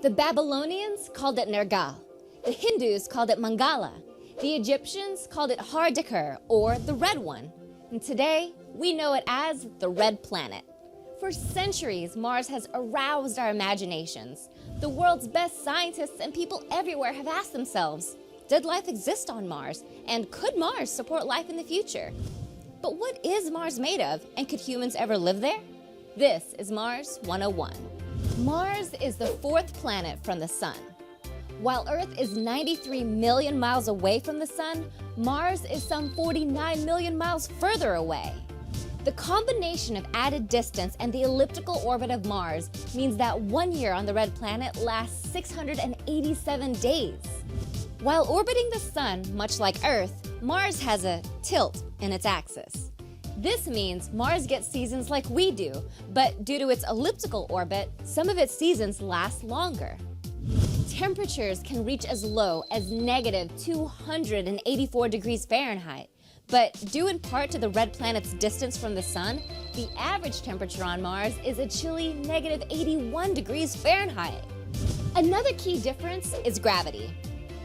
The Babylonians called it Nergal. The Hindus called it Mangala. The Egyptians called it Hardikar, or the Red One. And today, we know it as the Red Planet. For centuries, Mars has aroused our imaginations. The world's best scientists and people everywhere have asked themselves, did life exist on Mars? And could Mars support life in the future? But what is Mars made of? And could humans ever live there? This is Mars 101. Mars is the fourth planet from the Sun. While Earth is 93 million miles away from the Sun, Mars is some 49 million miles further away. The combination of added distance and the elliptical orbit of Mars means that 1 year on the red planet lasts 687 days. While orbiting the Sun, much like Earth, Mars has a tilt in its axis. This means Mars gets seasons like we do, but due to its elliptical orbit, some of its seasons last longer. Temperatures can reach as low as negative 284 degrees Fahrenheit, but due in part to the red planet's distance from the Sun, the average temperature on Mars is a chilly negative 81 degrees Fahrenheit. Another key difference is gravity.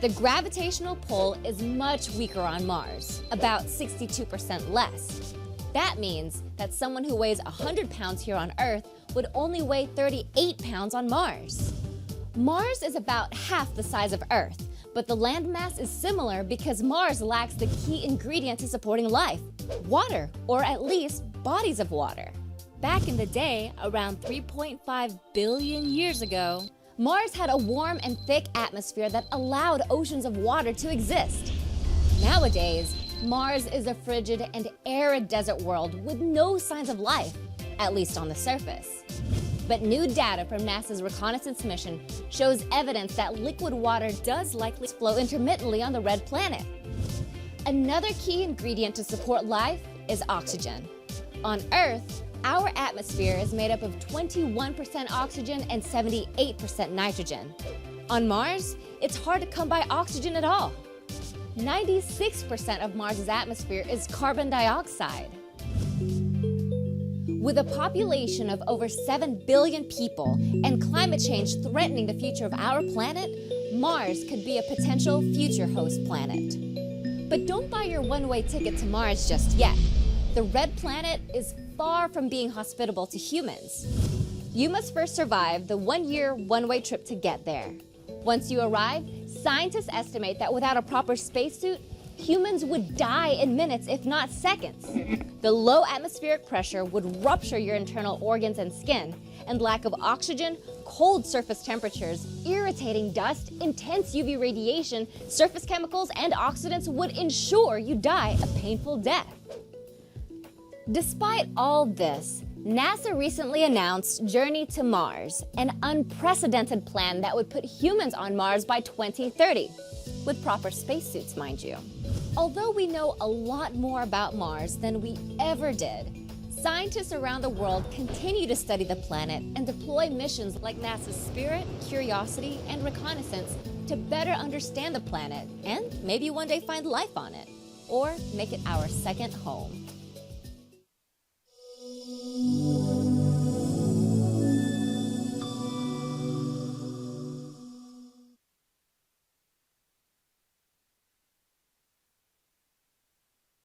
The gravitational pull is much weaker on Mars, about 62% less. That means that someone who weighs 100 pounds here on Earth would only weigh 38 pounds on Mars. Mars is about half the size of Earth, but the landmass is similar because Mars lacks the key ingredient to supporting life: water, or at least bodies of water. Back in the day, around 3.5 billion years ago, Mars had a warm and thick atmosphere that allowed oceans of water to exist. Nowadays, Mars is a frigid and arid desert world with no signs of life, at least on the surface. But new data from NASA's reconnaissance mission shows evidence that liquid water does likely flow intermittently on the red planet. Another key ingredient to support life is oxygen. On Earth, our atmosphere is made up of 21% oxygen and 78% nitrogen. On Mars, it's hard to come by oxygen at all. 96% of Mars's atmosphere is carbon dioxide. With a population of over 7 billion people and climate change threatening the future of our planet, Mars could be a potential future host planet. But don't buy your one-way ticket to Mars just yet. The red planet is far from being hospitable to humans. You must first survive the 1-year, one-way trip to get there. Once you arrive, scientists estimate that without a proper spacesuit, humans would die in minutes, if not seconds. The low atmospheric pressure would rupture your internal organs and skin, and lack of oxygen, cold surface temperatures, irritating dust, intense UV radiation, surface chemicals, and oxidants would ensure you die a painful death. Despite all this, NASA recently announced Journey to Mars, an unprecedented plan that would put humans on Mars by 2030, with proper spacesuits, mind you. Although we know a lot more about Mars than we ever did, scientists around the world continue to study the planet and deploy missions like NASA's Spirit, Curiosity, and Reconnaissance to better understand the planet and maybe one day find life on it, or make it our second home.